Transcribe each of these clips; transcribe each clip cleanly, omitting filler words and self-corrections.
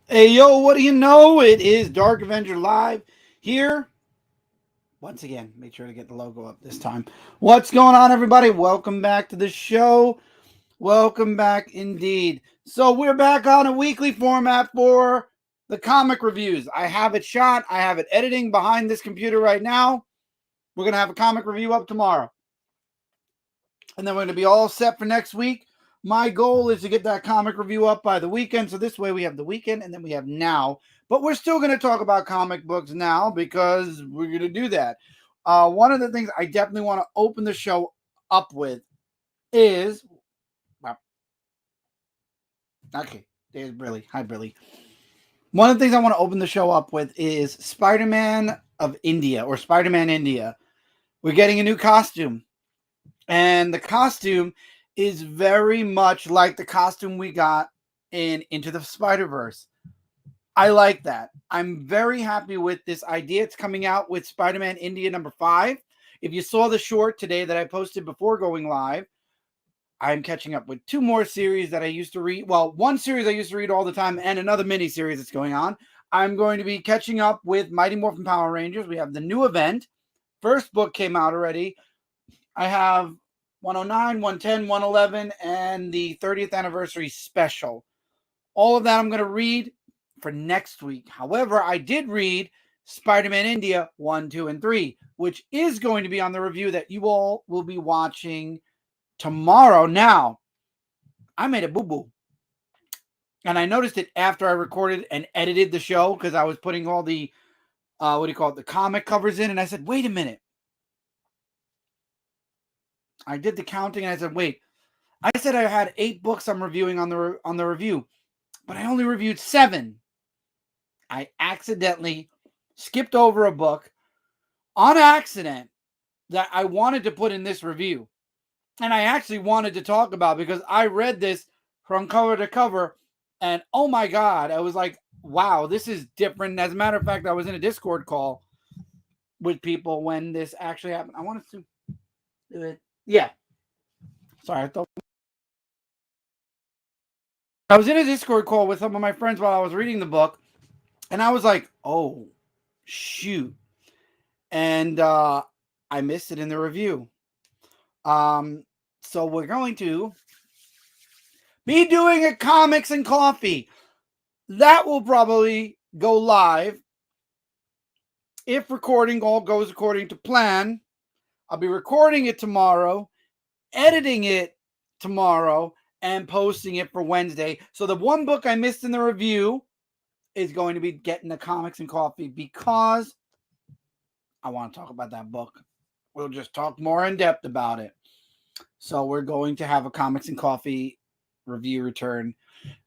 Hey, yo, what do you know? It is Dark Avenger Live here. Once again, make sure to get the logo up this time. What's going on, everybody? Welcome back to the show. Welcome back indeed. So, we're back on a weekly format for the comic reviews. I have it shot, I have it editing behind this computer right now. We're going to have a comic review up tomorrow. And then we're going to be all set for next week. My goal is to get that comic review up by the weekend. So this way we have the weekend and then we have now. But we're still going to talk about comic books now because we're going to do that. One of the things I definitely want to open the show up with is. Well, okay, there's Brilly. Hi, Brilly. One of the things I want to open the show up with is Spider-Man of India or Spider-Man India. We're getting a new costume. And the costume is very much like the costume we got in Into the Spider-Verse. I like that. I'm very happy with this idea. It's coming out with Spider-Man India #5. If you saw the short today that I posted before going live, I'm catching up with 2 more series that I used to read. Well, one series I used to read all the time and another mini series that's going on. I'm going to be catching up with Mighty Morphin Power Rangers. We have the new event. First book came out already. I have 109, 110, 111, and the 30th anniversary special. All of that I'm going to read for next week. However, I did read Spider-Man India 1, 2, and 3, which is going to be on the review that you all will be watching tomorrow. Now, I made a boo-boo. And I noticed it after I recorded and edited the show because I was putting all the, the comic covers in. And I said, wait a minute. I did the counting and I said, wait, I said I had 8 books I'm reviewing on the review, but I only reviewed 7. I accidentally skipped over a book on accident that I wanted to put in this review. And I actually wanted to talk about because I read this from cover to cover and oh my God, I was like, wow, this is different. As a matter of fact, I was in a Discord call with people when this actually happened. I wanted to do it. Yeah. Sorry, I was in a Discord call with some of my friends while I was reading the book, and I was like, "Oh, shoot!" And I missed it in the review. Um, so we're going to be doing a comics and coffee. That will probably go live if recording all goes according to plan. I'll be recording it tomorrow, editing it tomorrow, and posting it for Wednesday. So the one book I missed in the review is going to be getting the comics and coffee because I want to talk about that book. We'll just talk more in depth about it. So we're going to have a comics and coffee review return.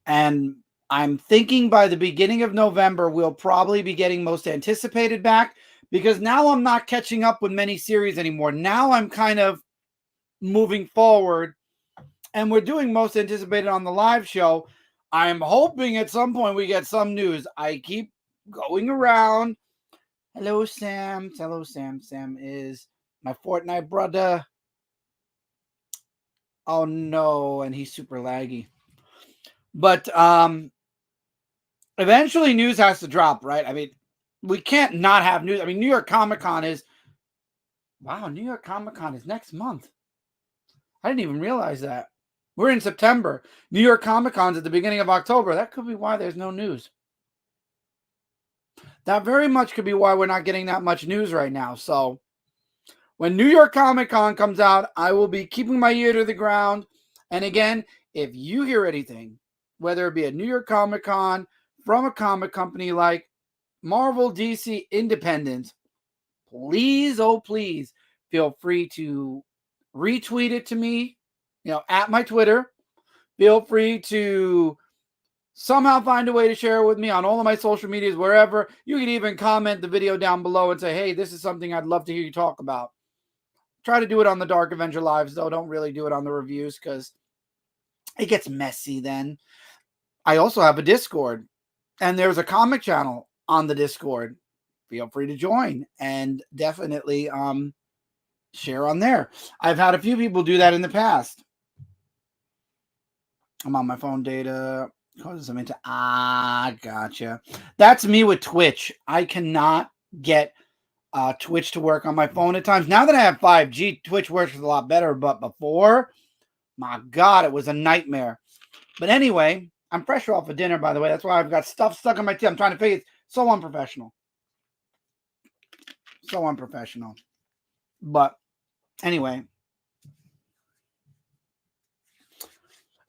And I'm thinking by the beginning of November, we'll probably be getting most anticipated back because now I'm not catching up with many series anymore. Now I'm kind of moving forward and we're doing most anticipated on the live show. I'm hoping at some point we get some news. I keep going around. Hello, Sam. Hello, Sam. Sam is my Fortnite brother. Oh no, and he's super laggy. But eventually news has to drop, right? I mean, we can't not have news. I mean, New York Comic Con is New York Comic Con is next month. I didn't even realize that. We're in September. New York Comic Con's at the beginning of October. That could be why there's no news. That very much could be why we're not getting that much news right now. So when New York Comic Con comes out, I will be keeping my ear to the ground. And again, if you hear anything, whether it be a New York Comic Con from a comic company like Marvel, DC, Independent, please, oh please, feel free to retweet it to me, at my Twitter. Feel free to somehow find a way to share it with me on all of my social medias, wherever. You can even comment the video down below and say, hey, this is something I'd love to hear you talk about. Try to do it on the Dark Avenger Lives, though. Don't really do it on the reviews because it gets messy then. I also have a Discord, and there's a comic channel on the Discord. Feel free to join and definitely share on there. I've had a few people do that in the past. I'm on my phone data. Causes them into gotcha. That's me with Twitch. I cannot get Twitch to work on my phone at times. Now that I have 5G, Twitch works a lot better. But before, my God, it was a nightmare. But anyway, I'm fresh off of dinner, by the way. That's why I've got stuff stuck in my teeth. I'm trying to figure it. So unprofessional. So unprofessional. But anyway.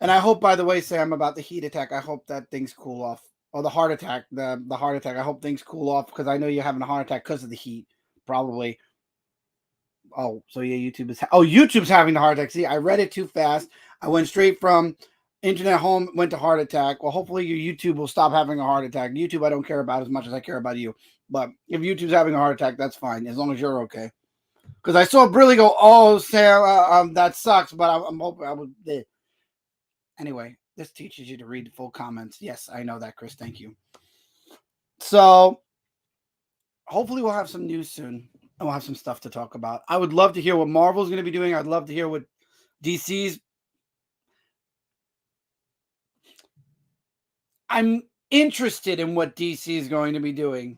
And I hope, by the way, Sam, about the heat attack, I hope that things cool off. Or the heart attack. The heart attack. I hope things cool off because I know you're having a heart attack because of the heat. Probably. Oh, so yeah, YouTube's having the heart attack. See, I read it too fast. I went straight from internet home, went to heart attack. Well, hopefully your YouTube will stop having a heart attack. YouTube, I don't care about as much as I care about you. But if YouTube's having a heart attack, that's fine, as long as you're okay. Because I saw Brilly go, oh, Sam, that sucks, but I'm hoping I would. Anyway, this teaches you to read the full comments. Yes, I know that, Chris. Thank you. So, hopefully we'll have some news soon. And we'll have some stuff to talk about. I would love to hear what Marvel's going to be doing. I'd love to hear what DC's. I'm interested in what DC is going to be doing.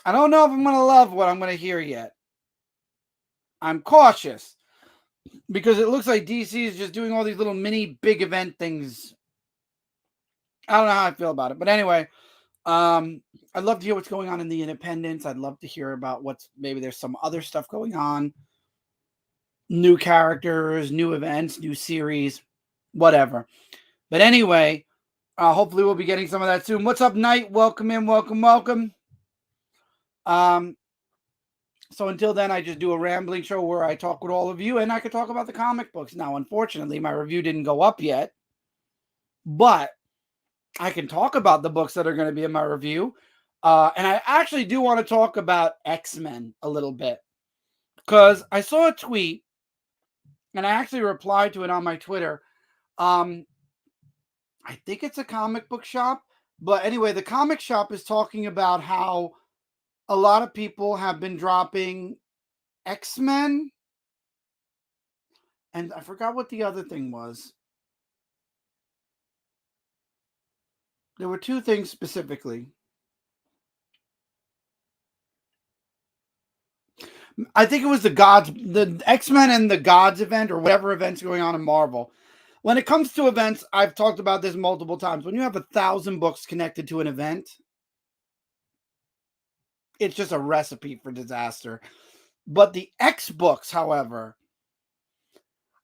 I don't know if I'm going to love what I'm going to hear yet. I'm cautious because it looks like DC is just doing all these little mini big event things. I don't know how I feel about it. But anyway, I'd love to hear what's going on in the independents. I'd love to hear about maybe there's some other stuff going on. New characters, new events, new series, whatever. But anyway, hopefully we'll be getting some of that soon. What's up, Knight? Welcome in, welcome. So until then, I just do a rambling show where I talk with all of you, and I could talk about the comic books. Now, unfortunately, my review didn't go up yet, but I can talk about the books that are going to be in my review. And I actually do want to talk about X-Men a little bit because I saw a tweet and I actually replied to it on my Twitter. I think it's a comic book shop, but anyway, the comic shop is talking about how a lot of people have been dropping X-Men, and I forgot what the other thing was. There were two things specifically. I think it was the X-Men and the Gods event, or whatever event's going on in Marvel. When it comes to events, I've talked about this multiple times. When you have 1,000 books connected to an event, it's just a recipe for disaster. But the X books, however,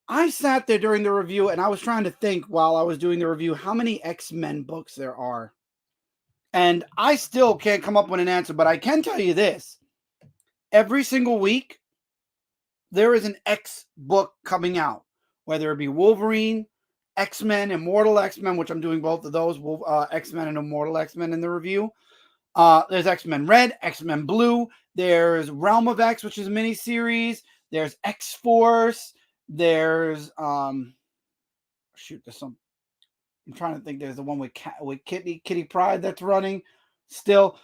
I sat there during the review and I was trying to think while I was doing the review how many X-Men books there are. And I still can't come up with an answer, but I can tell you this. Every single week, there is an X book coming out, whether it be Wolverine, X-Men, Immortal X-Men, which I'm doing both of those, X-Men and Immortal X-Men in the review. There's X-Men Red, X-Men Blue. There's Realm of X, which is a miniseries. There's X-Force. There's there's some. I'm trying to think. There's the one with Kitty Pryde that's running still.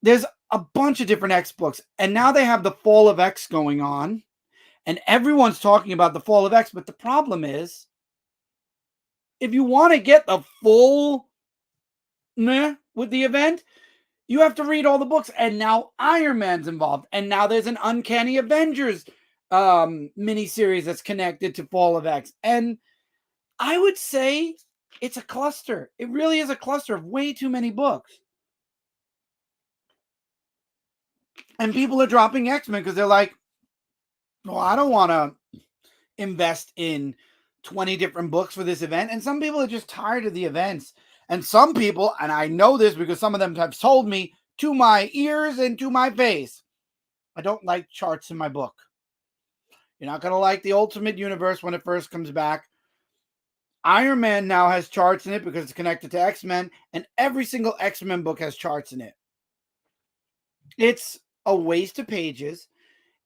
There's a bunch of different X books, and now they have the Fall of X going on, and everyone's talking about the Fall of X. But the problem is, if you want to get the full with the event, you have to read all the books, and now Iron Man's involved, and now there's an Uncanny Avengers miniseries that's connected to Fall of X, and I would say it's a cluster. It really is a cluster of way too many books. And people are dropping X-Men because they're like, well, I don't want to invest in 20 different books for this event. And some people are just tired of the events. And some people, and I know this because some of them have told me to my ears and to my face, I don't like charts in my book. You're not going to like the Ultimate Universe when it first comes back. Iron Man now has charts in it because it's connected to X-Men, and every single X-Men book has charts in it. It's a waste of pages.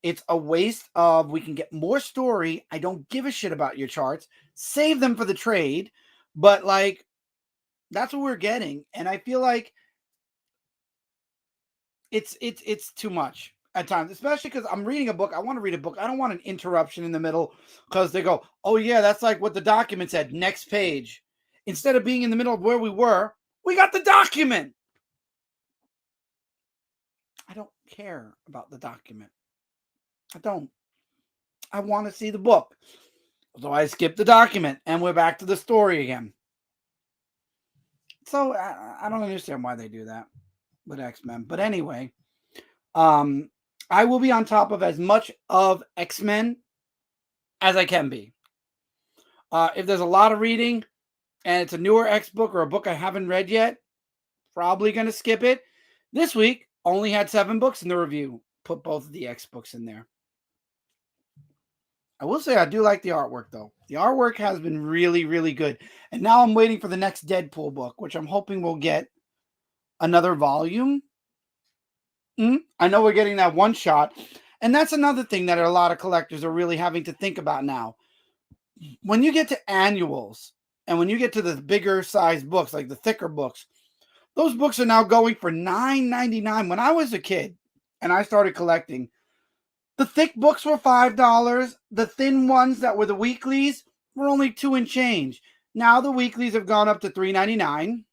It's a waste of, we can get more story. I don't give a shit about your charts. Save them for the trade. But like, that's what we're getting. And I feel like it's too much at times, especially because I'm reading a book. I want to read a book. I don't want an interruption in the middle because they go, oh yeah, that's like what the document said. Next page. instead of being in the middle of where we were, we got the document. I don't care about the document. I don't. I want to see the book. So I skip the document and we're back to the story again. So I don't understand why they do that with X-Men. But anyway, I will be on top of as much of X-Men as I can be. If there's a lot of reading and it's a newer X book or a book I haven't read yet, probably going to skip it. This week, only had 7 books in the review. Put both of the X books in there. I will say I do like the artwork, though. The artwork has been really, really good. And now I'm waiting for the next Deadpool book, which I'm hoping will get another volume. I know we're getting that one shot. And that's another thing that a lot of collectors are really having to think about now. When you get to annuals and when you get to the bigger size books, like the thicker books, those books are now going for $9.99. When I was a kid and I started collecting, the thick books were $5. The thin ones that were the weeklies were only $2 and change. Now the weeklies have gone up to $3.99.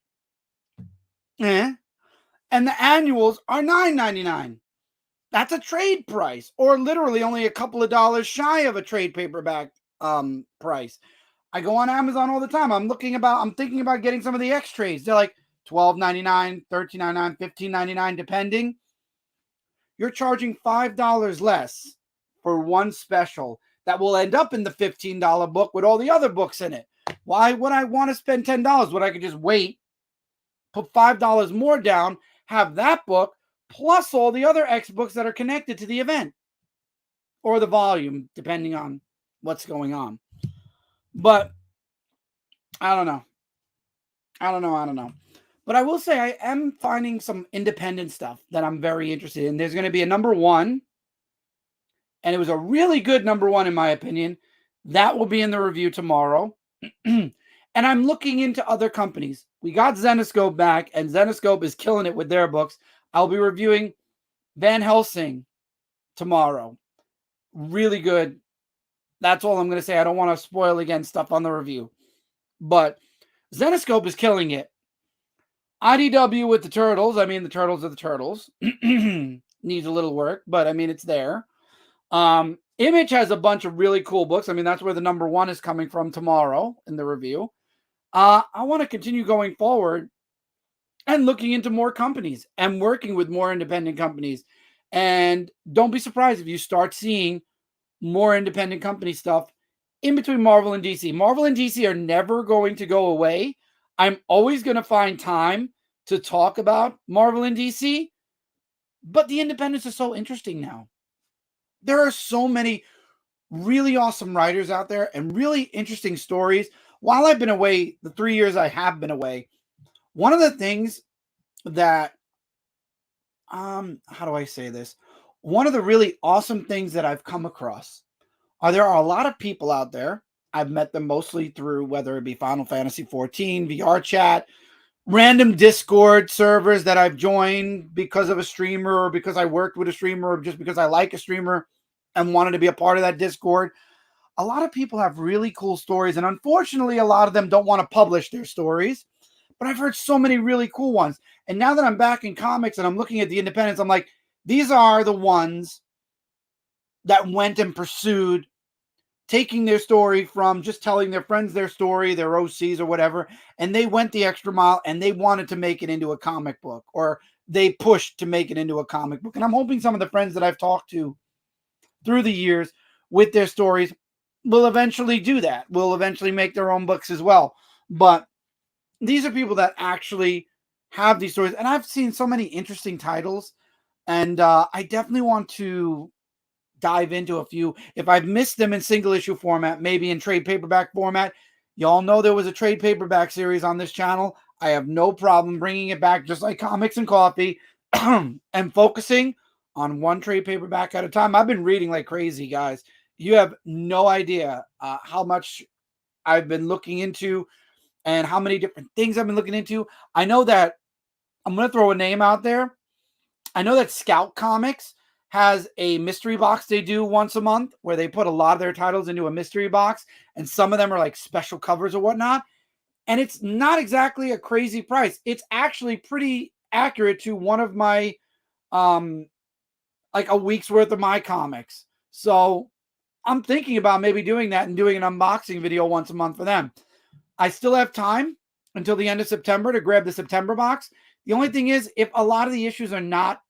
And the annuals are $9.99. That's a trade price, or literally only a couple of dollars shy of a trade paperback price. I go on Amazon all the time. I'm thinking about getting some of the X trades. They're like $12.99, $13.99, $15.99, depending. You're charging $5 less for one special that will end up in the $15 book with all the other books in it. Why would I want to spend $10 when I could just wait, put $5 more down, have that book, plus all the other X books that are connected to the event or the volume, depending on what's going on. But I don't know. But I will say I am finding some independent stuff that I'm very interested in. There's going to be a number 1, and it was a really good number 1 in my opinion. That will be in the review tomorrow. And I'm looking into other companies. We got Zenescope back, and Zenescope is killing it with their books. I'll be reviewing Van Helsing tomorrow. Really good. That's all I'm going to say. I don't want to spoil again stuff on the review. But Zenescope is killing it. IDW with the Turtles. I mean, the Turtles are the Turtles. Needs a little work, but I mean, it's there. Image has a bunch of really cool books. I mean, that's where the number 1 is coming from tomorrow in the review. I want to continue going forward and looking into more companies and working with more independent companies. And don't be surprised if you start seeing more independent company stuff in between Marvel and DC. Marvel and DC are never going to go away. I'm always going to find time to talk about Marvel and DC, but the independents are so interesting now. There are so many really awesome writers out there and really interesting stories. While I've been away, the 3 years I have been away, one of the things that, how do I say this? One of the really awesome things that I've come across are there are a lot of people out there. I've met them mostly through whether it be Final Fantasy 14, VR chat, random Discord servers that I've joined because of a streamer or because I worked with a streamer or just because I like a streamer and wanted to be a part of that Discord. A lot of people have really cool stories, and unfortunately, a lot of them don't want to publish their stories. But I've heard so many really cool ones. And now that I'm back in comics and I'm looking at the independents, I'm like, these are the ones that went and pursued taking their story from just telling their friends their story, their OCs or whatever, and they went the extra mile and they wanted to make it into a comic book, or they pushed to make it into a comic book. And I'm hoping some of the friends that I've talked to through the years with their stories will eventually do that. Will eventually make their own books as well. But these are people that actually have these stories. And I've seen so many interesting titles. And I definitely want to dive into a few. If I've missed them in single issue format, maybe in trade paperback format. Y'all know there was a trade paperback series on this channel. I have no problem bringing it back, just like Comics and Coffee, and focusing on one trade paperback at a time. I've been reading like crazy, guys. You have no idea how much I've been looking into and how many different things I've been looking into. I know that I'm going to throw a name out there. I know that Scout Comics has a mystery box they do once a month where they put a lot of their titles into a mystery box, and some of them are like special covers or whatnot. And it's not exactly a crazy price. It's actually pretty accurate to one of my um like a week's worth of my comics. So I'm thinking about maybe doing that and doing an unboxing video once a month for them. I still have time until the end of September to grab the September box. The only thing is, if a lot of the issues are not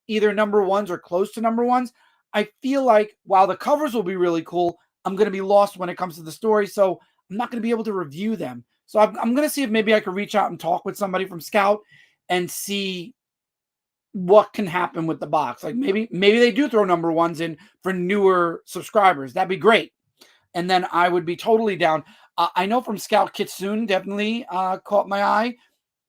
either number ones or close to number ones, I feel like while the covers will be really cool, I'm going to be lost when it comes to the story. So I'm not going to be able to review them. So I'm going to see if maybe I could reach out and talk with somebody from Scout and see what can happen with the box. Like maybe they do throw number ones in for newer subscribers. That'd be great. And then I would be totally down. I know from Scout Kitsune definitely caught my eye.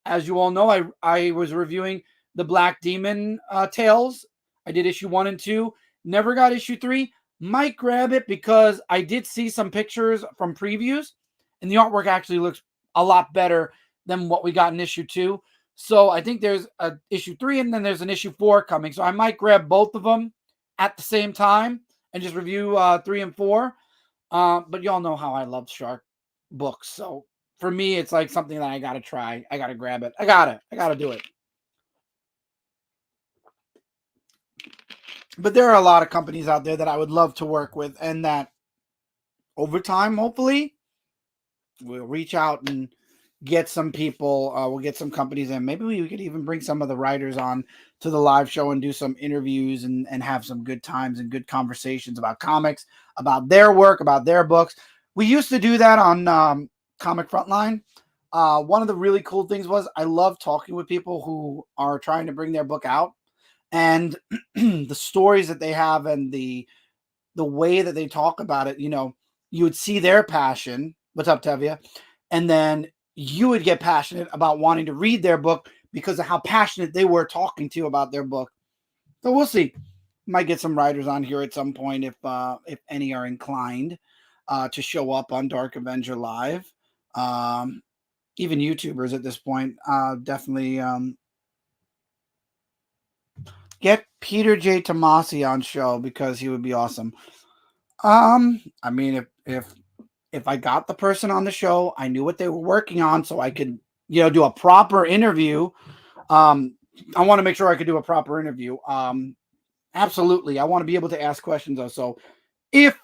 As you all know, I was reviewing the Black Demon Tales. I did issue 1 and 2. Never got issue 3. Might grab it because I did see some pictures from previews, and the artwork actually looks a lot better than what we got in issue 2. So I think there's a issue 3 and then there's an issue 4 coming. So I might grab both of them at the same time and just review 3 and 4. But y'all know how I love shark books. So for me, it's like something that I got to try. I got to grab it. I got to do it. But there are a lot of companies out there that I would love to work with, and that over time, hopefully, we'll reach out and get some people. We'll get some companies in. Maybe we could even bring some of the writers on to the live show and do some interviews and have some good times and good conversations about comics, about their work, about their books. We used to do that on Comic Frontline. One of the really cool things was I love talking with people who are trying to bring their book out, and the stories that they have and the way that they talk about it. You know, you would see their passion. What's up, Tevia? And then you would get passionate about wanting to read their book because of how passionate they were talking to you about their book. So we'll see. Might get some writers on here at some point if any are inclined to show up on Dark Avenger Live. Even YouTubers at this point, definitely get Peter J. Tomasi on show because he would be awesome. I mean, if I got the person on the show, I knew what they were working on, so I could, do a proper interview. I want to make sure I could do a proper interview. Absolutely. I want to be able to ask questions though. So if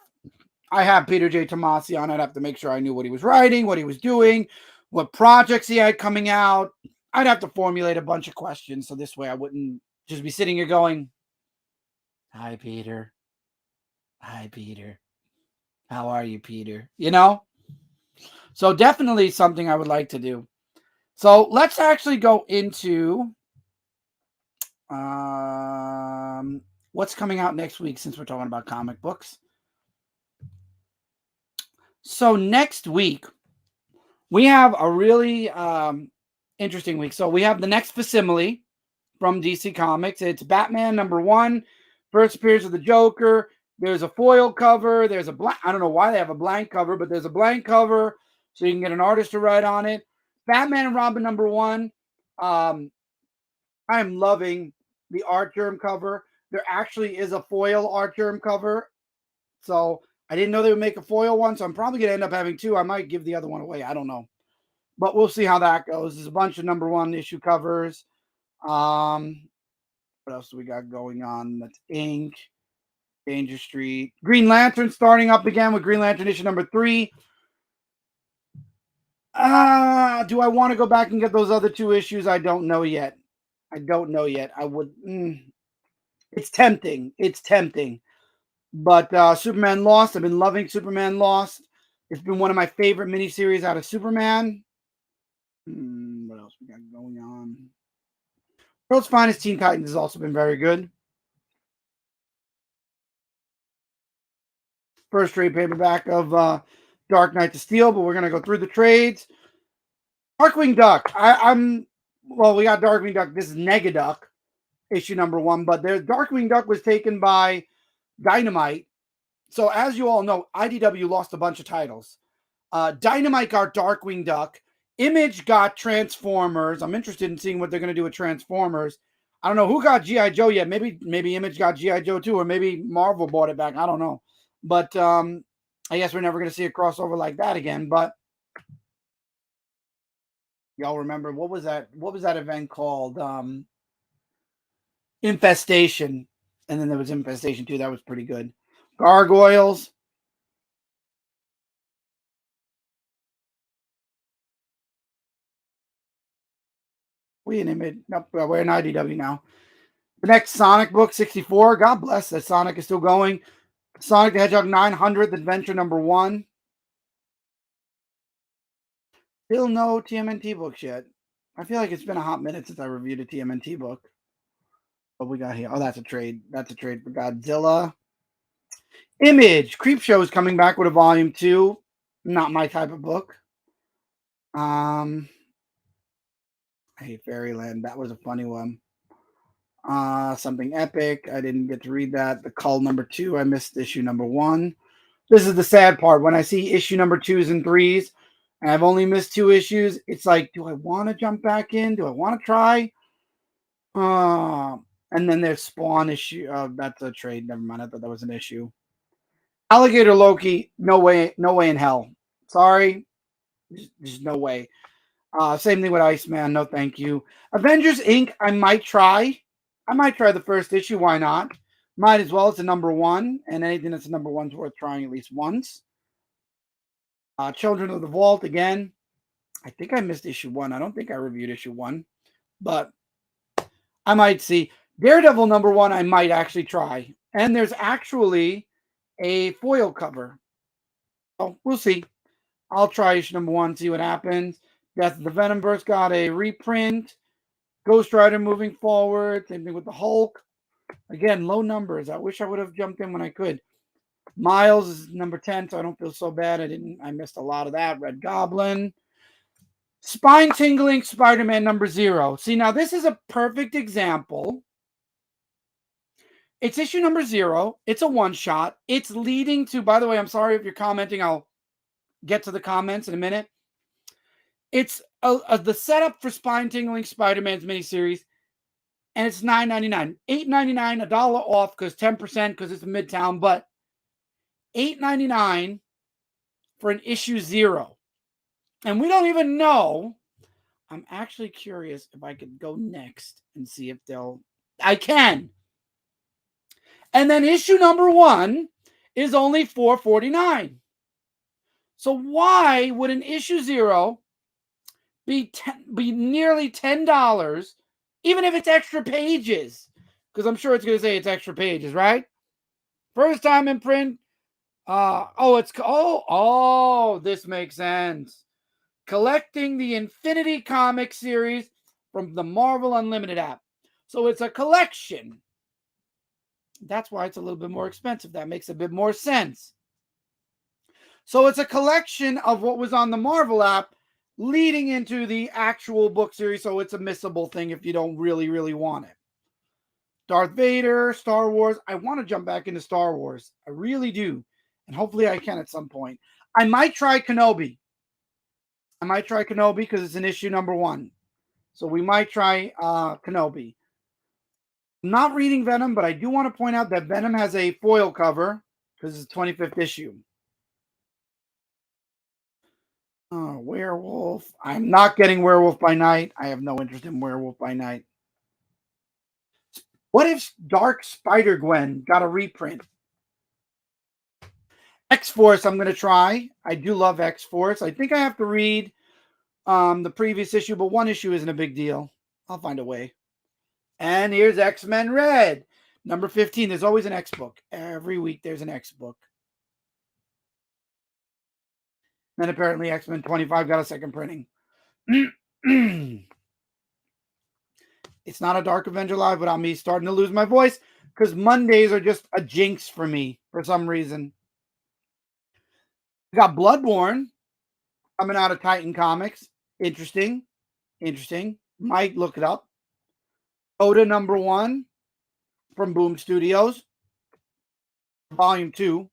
I have Peter J. Tomasi on, I'd have to make sure I knew what he was writing, what he was doing, what projects he had coming out. I'd have to formulate a bunch of questions. So this way I wouldn't just be sitting here going, "Hi, Peter. Hi, Peter. How are you, Peter?" So definitely something I would like to do. So let's actually go into what's coming out next week since we're talking about comic books. So next week, we have a really interesting week. So we have the next facsimile from DC Comics. It's Batman #1, first appearance of the Joker. There's a foil cover. There's a blank. I don't know why they have a blank cover, but there's a blank cover so you can get an artist to write on it. Batman and Robin #1. I'm loving the Art Germ cover. There actually is a foil Art Germ cover. So I didn't know they would make a foil one, so I'm probably going to end up having 2. I might give the other one away. I don't know. But we'll see how that goes. There's a bunch of #1 issue covers. What else do we got going on? That's Ink, Danger Street. Green Lantern starting up again with Green Lantern issue #3. Do I want to go back and get those other 2 issues? I don't know yet. I would. It's tempting. But Superman Lost. I've been loving Superman Lost. It's been one of my favorite miniseries out of Superman. What else we got going on? World's Finest Teen Titans has also been very good. First trade paperback of Dark Knight to Steel, but we're going to go through the trades. Darkwing Duck. We got Darkwing Duck. This is Negaduck, issue #1, but their Darkwing Duck was taken by Dynamite. So as you all know, IDW lost a bunch of titles. Dynamite got Darkwing Duck. Image got Transformers. I'm interested in seeing what they're going to do with Transformers. I don't know who got G.I. Joe yet. Maybe Image got G.I. Joe too, or maybe Marvel bought it back. I don't know. But I guess we're never going to see a crossover like that again. But Y'all remember what was that? What was that event called? Infestation. And then there was Infestation 2. That was pretty good. Gargoyles. We in image. Nope, we're in IDW now. The next Sonic book, 64. God bless that Sonic is still going. Sonic the Hedgehog 900th Adventure #1. Still no TMNT books yet. I feel like it's been a hot minute since I reviewed a TMNT book. What we got here? Oh, that's a trade. That's a trade for Godzilla. Image. Creepshow is coming back with a volume 2. Not my type of book. I hate Fairyland. That was a funny one. Something epic. I didn't get to read that. The Cull #2. I missed issue #1. This is the sad part. When I see issue #2s and 3s, and I've only missed 2 issues, it's like, do I want to jump back in? Do I want to try? And then there's Spawn issue. That's a trade. Never mind. I thought that was an issue. Alligator Loki. No way. No way in hell. Sorry. There's no way. Same thing with Iceman. No, thank you. Avengers Inc. I might try. I might try the first issue. Why not? Might as well. It's a #1, and anything that's a #1 is worth trying at least once. Children of the Vault again. I think I missed issue 1. I don't think I reviewed issue 1, but I might see. Daredevil #1. I might actually try, and there's actually a foil cover. So we'll see. I'll try issue #1, see what happens. Death of the Venomverse got a reprint. Ghost Rider moving forward. Same thing with the Hulk. Again, low numbers. I wish I would have jumped in when I could. Miles is #10, so I don't feel so bad. I missed a lot of that. Red Goblin. Spine tingling Spider-Man #0. See, now this is a perfect example. It's issue #0. It's a one-shot. It's leading to, by the way, I'm sorry if you're commenting. I'll get to the comments in a minute. It's the setup for Spine Tingling Spider-Man's miniseries, and it's $9.99. $8.99, $1 off because 10% because it's a Midtown, but $8.99 for an issue 0. And we don't even know. I'm actually curious if I could go next and see if I can. And then issue #1 is only $4.49. So why would an issue 0 be nearly $10, even if it's extra pages? Because I'm sure it's going to say it's extra pages, right? First time in print. This makes sense. Collecting the Infinity Comics series from the Marvel Unlimited app. So it's a collection. That's why it's a little bit more expensive. That makes a bit more sense. So it's a collection of what was on the Marvel app leading into the actual book series. So it's a missable thing if you don't really, really want it. Darth Vader, Star Wars. I want to jump back into Star Wars. I really do. And hopefully I can at some point. I might try Kenobi. Because it's an issue #1. So we might try Kenobi. I'm not reading Venom, but I do want to point out that Venom has a foil cover because it's the 25th issue. Werewolf. I'm not getting Werewolf by Night. I have no interest in Werewolf by Night. What if Dark Spider-Gwen got a reprint? X-Force I'm going to try. I do love X-Force. I think I have to read the previous issue, but one issue isn't a big deal. I'll find a way. And here's X-Men Red, #15. There's always an X book. Every week there's an X book. Then apparently X-Men 25 got a second printing. It's not a Dark Avenger Live without me starting to lose my voice because Mondays are just a jinx for me for some reason. We got Bloodborne coming out of Titan Comics. Interesting. Might look it up. Oda #1 from Boom Studios. Volume 2.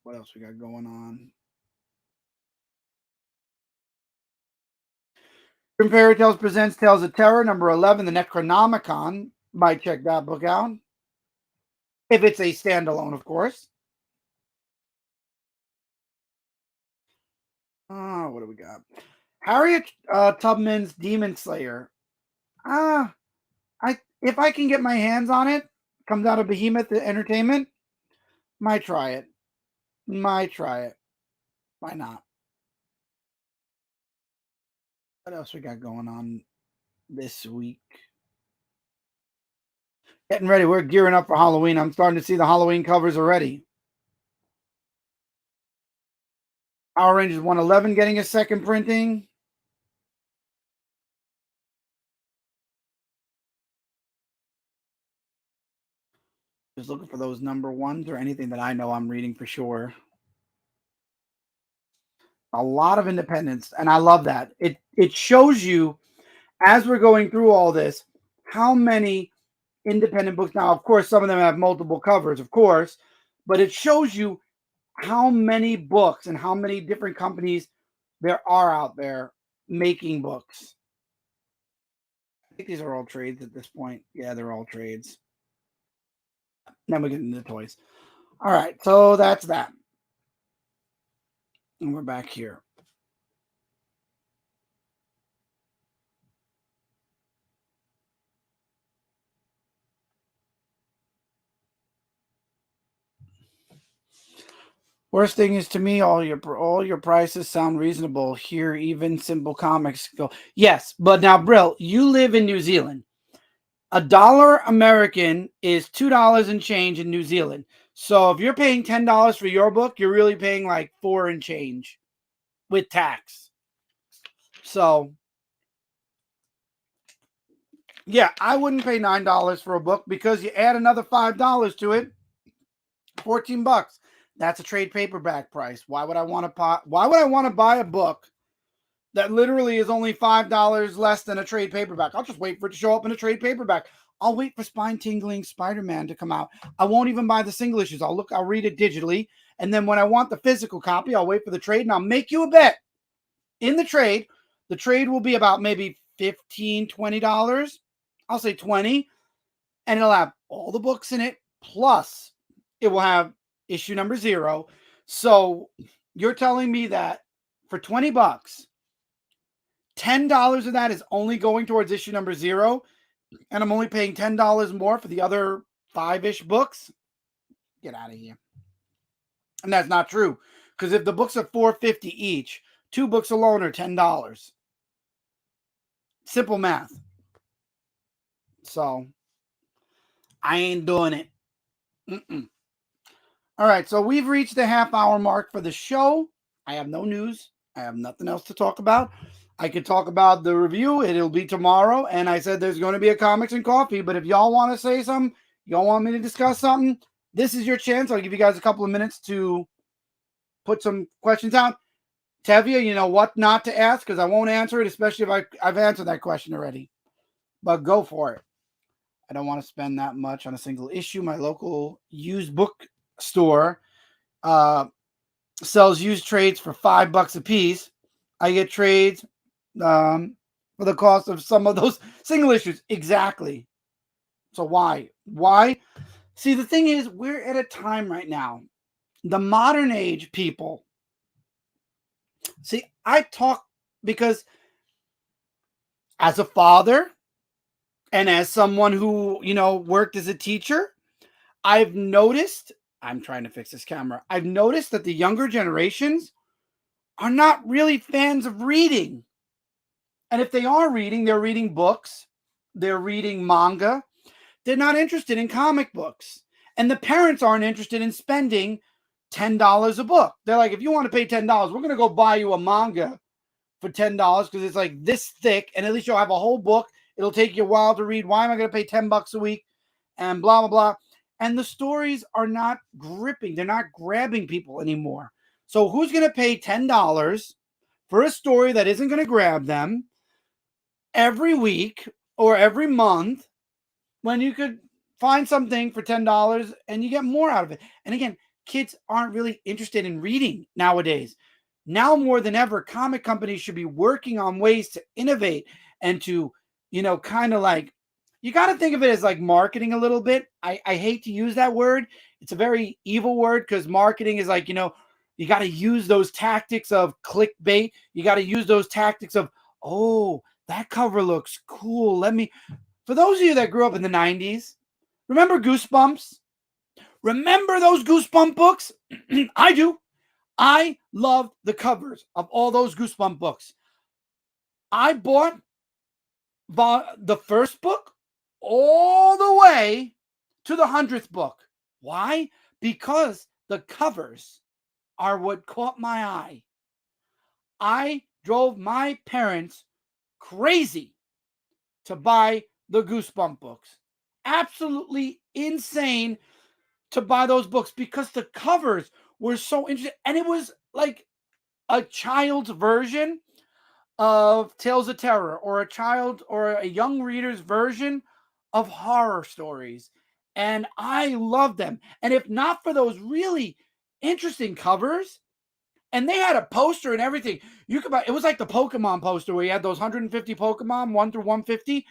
What else we got going on? Grim Fairy Tales presents Tales of Terror #11, the Necronomicon. Might check that book out. If it's a standalone, of course. What do we got? Harriet Tubman's Demon Slayer. Ah, I if I can get my hands on it, comes out of Behemoth Entertainment, might try it. Might try it. Why not? What else we got going on this week? Getting ready. We're gearing up for Halloween. I'm starting to see the Halloween covers already. Power Rangers 111 getting a second printing. Just looking for those number ones or anything that I know I'm reading for sure. A lot of independence, and I love that. It shows you as we're going through all this how many independent books. Now, of course, some of them have multiple covers, of course, but it shows you how many books and how many different companies there are out there making books. I think these are all trades at this point. Yeah, they're all trades. Then we get into the toys. All right, so that's that. And we're back here. Worst thing is to me, all your prices sound reasonable. Here, even simple comics go. Yes, but now, Brill, you live in New Zealand. $1 American is $2 and change in New Zealand. So if you're paying $10 for your book, you're really paying like 4 and change with tax. So yeah, I wouldn't pay $9 for a book because you add another $5 to it, $14. That's a trade paperback price. Why would I want to buy a book that literally is only $5 less than a trade paperback? I'll just wait for it to show up in a trade paperback. I'll wait for spine tingling Spider-Man to come out. I won't even buy the single issues. I'll read it digitally. And then when I want the physical copy, I'll wait for the trade. And I'll make you a bet. In the trade will be about maybe $15, $20. I'll say 20. And it'll have all the books in it. Plus, it will have issue number 0. So you're telling me that for $20, $10 of that is only going towards issue number 0, and I'm only paying $10 more for the other 5-ish books? Get out of here. And that's not true, because if the books are $4.50 each, 2 books alone are $10. Simple math. So I ain't doing it. Mm-mm. All right, so we've reached the half-hour mark for the show. I have no news. I have nothing else to talk about. I could talk about the review. It'll be tomorrow. And I said there's going to be a comics and coffee. But if y'all want to say something, y'all want me to discuss something, this is your chance. I'll give you guys a couple of minutes to put some questions out. Tevia, you know what not to ask, because I won't answer it, especially if I've answered that question already. But go for it. I don't want to spend that much on a single issue. My local used book store sells used trades for $5 a piece. I get trades for the cost of some of those single issues. Exactly. So why? See, the thing is, we're at a time right now. The modern age people. See, I talk because as a father and as someone who, worked as a teacher, I've noticed, I'm trying to fix this camera. I've noticed that the younger generations are not really fans of reading. And if they are reading, they're reading books, they're reading manga. They're not interested in comic books. And the parents aren't interested in spending $10 a book. They're like, if you want to pay $10, we're going to go buy you a manga for $10 because it's like this thick, and at least you'll have a whole book. It'll take you a while to read. Why am I going to pay $10 a week? And blah, blah, blah. And the stories are not gripping. They're not grabbing people anymore. So who's going to pay $10 for a story that isn't going to grab them every week or every month when you could find something for $10 and you get more out of it? And again, kids aren't really interested in reading nowadays. Now more than ever, comic companies should be working on ways to innovate and to, kind of like, you got to think of it as like marketing a little bit. I hate to use that word. It's a very evil word because marketing is like, You got to use those tactics of clickbait. You got to use those tactics of, oh, that cover looks cool. For those of you that grew up in the 90s, remember Goosebumps? Remember those Goosebump books? I do. I love the covers of all those Goosebump books. I bought the first book all the way to the 100th book. Why? Because the covers are what caught my eye. I drove my parents crazy to buy the Goosebump books. Absolutely insane to buy those books because the covers were so interesting. And it was like a child's version of Tales of Terror, or a child or a young reader's version of horror stories. And I love them. And if not for those really interesting covers, and they had a poster and everything, you could buy, it was like the Pokemon poster where you had those 150 Pokemon, 1 through 150.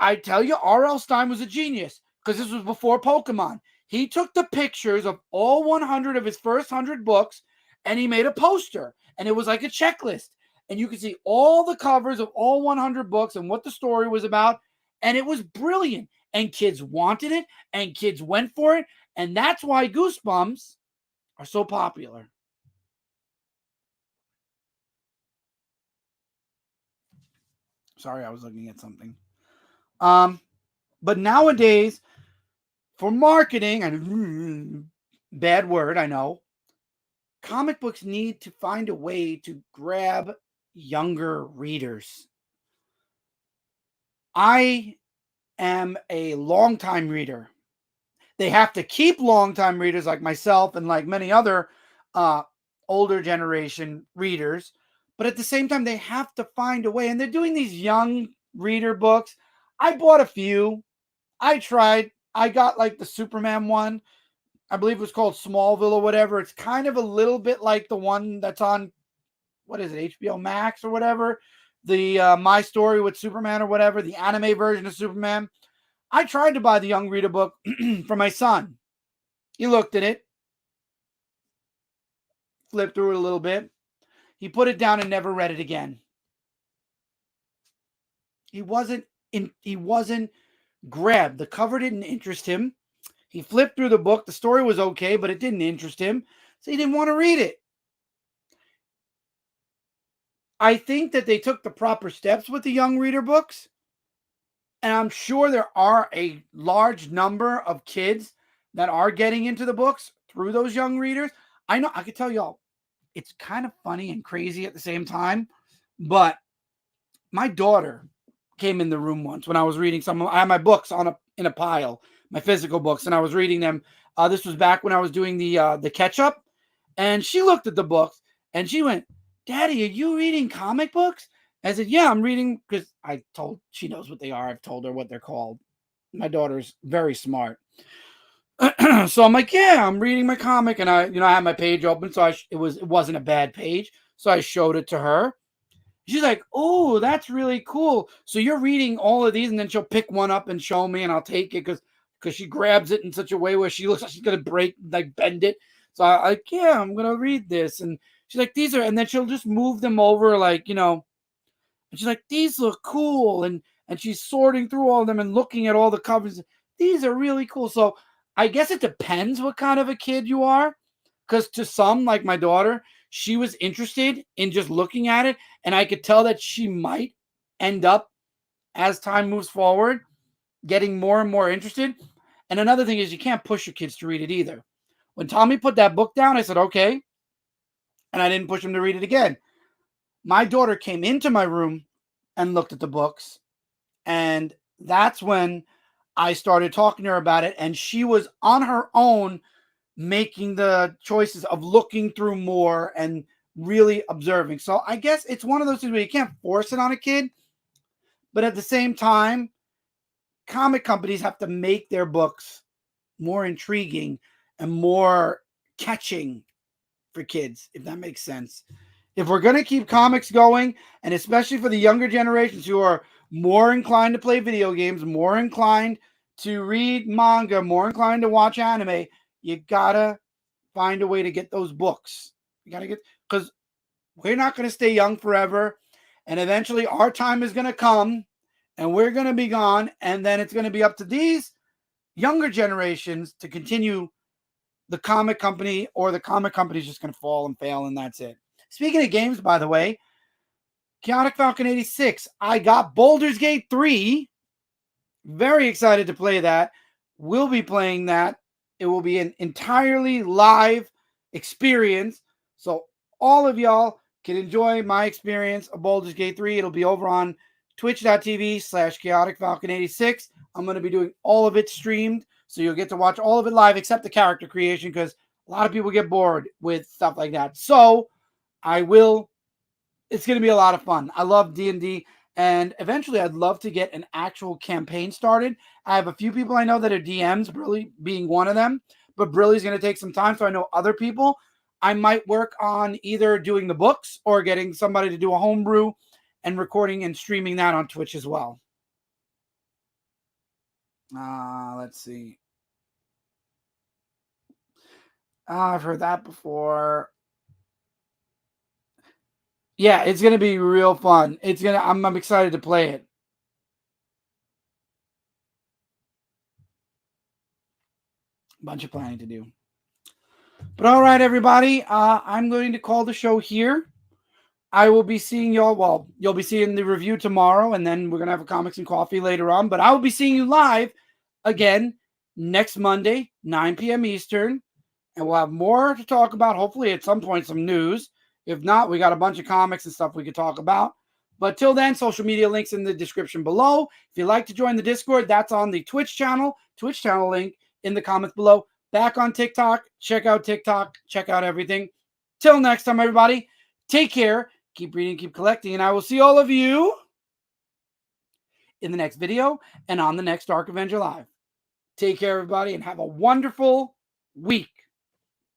I tell you, R.L. Stine was a genius because this was before Pokemon. He took the pictures of all 100 of his first 100 books and he made a poster. And it was like a checklist. And you could see all the covers of all 100 books and what the story was about. And it was brilliant. And kids wanted it. And kids went for it. And that's why Goosebumps are so popular. Sorry, I was looking at something. But nowadays, for marketing, and bad word, I know, comic books need to find a way to grab younger readers. I am a longtime reader. They have to keep longtime readers like myself and like many other older generation readers. But at the same time, they have to find a way. And they're doing these young reader books. I bought a few. I tried. I got like the Superman one. I believe it was called Smallville or whatever. It's kind of a little bit like the one that's on, what is it, HBO Max or whatever. The My Story with Superman or whatever, the anime version of Superman. I tried to buy the young reader book for my son. He looked at it, flipped through it a little bit. He put it down and never read it again. He wasn't grabbed. The cover didn't interest him. He flipped through the book. The story was okay, but it didn't interest him. So he didn't want to read it. I think that they took the proper steps with the young reader books. And I'm sure there are a large number of kids that are getting into the books through those young readers. I know, I can tell y'all, it's kind of funny and crazy at the same time. But my daughter came in the room once when I was reading some. I had my books in a pile, my physical books, and I was reading them. This was back when I was doing the catch up, and she looked at the books and she went, "Daddy, are you reading comic books?" I said, "Yeah, I'm reading," because she knows what they are. I've told her what they're called. My daughter's very smart. So I'm like, "Yeah, I'm reading my comic," and I had my page open, so it wasn't a bad page, so I showed it to her. She's like, "Oh, that's really cool. So you're reading all of these," and then she'll pick one up and show me, and I'll take it because she grabs it in such a way where she looks like she's gonna bend it. So I like, "Yeah, I'm gonna read this," and she's like, "These are," and then she'll just move them over, and she's like, "These look cool," and she's sorting through all of them and looking at all the covers. "These are really cool." So I guess it depends what kind of a kid you are, because to some, like my daughter, she was interested in just looking at it, and I could tell that she might end up, as time moves forward, getting more and more interested. And another thing is, you can't push your kids to read it either. When Tommy put that book down, I said, "Okay," and I didn't push him to read it again. My daughter came into my room and looked at the books, and that's when I started talking to her about it, and she was on her own making the choices of looking through more and really observing. So I guess it's one of those things where you can't force it on a kid, but at the same time, comic companies have to make their books more intriguing and more catching for kids, if that makes sense. If we're going to keep comics going, and especially for the younger generations who are more inclined to play video games, more inclined to read manga, more inclined to watch anime, you gotta find a way to get those books. You got to get, because we're not going to stay young forever. And eventually our time is going to come and we're going to be gone. And then it's going to be up to these younger generations to continue the comic company, or the comic company is just going to fall and fail, and that's it. Speaking of games, by the way, Chaotic Falcon 86, I got Baldur's Gate 3. Very excited to play that. We'll be playing that. It will be an entirely live experience. So all of y'all can enjoy my experience of Baldur's Gate 3. It'll be over on twitch.tv/Chaotic Falcon 86. I'm going to be doing all of it streamed. So you'll get to watch all of it live except the character creation, because a lot of people get bored with stuff like that. So it's going to be a lot of fun. I love D&D, and eventually I'd love to get an actual campaign started. I have a few people I know that are DMs, Brilly being one of them, but Brilly's going to take some time, so I know other people. I might work on either doing the books or getting somebody to do a homebrew and recording and streaming that on Twitch as well. Let's see. I've heard that before. Yeah, it's gonna be real fun. I'm excited to play it. Bunch of planning to do. But all right, everybody. I'm going to call the show here. I will be seeing y'all. Well, you'll be seeing the review tomorrow, and then we're gonna have a comics and coffee later on. But I will be seeing you live again next Monday, 9 p.m. Eastern, and we'll have more to talk about. Hopefully, at some point, some news. If not, we got a bunch of comics and stuff we could talk about. But till then, social media links in the description below. If you'd like to join the Discord, that's on the Twitch channel link in the comments below. Back on TikTok. Check out TikTok. Check out everything. Till next time, everybody, take care. Keep reading, keep collecting, and I will see all of you in the next video and on the next Dark Avenger Live. Take care, everybody, and have a wonderful week.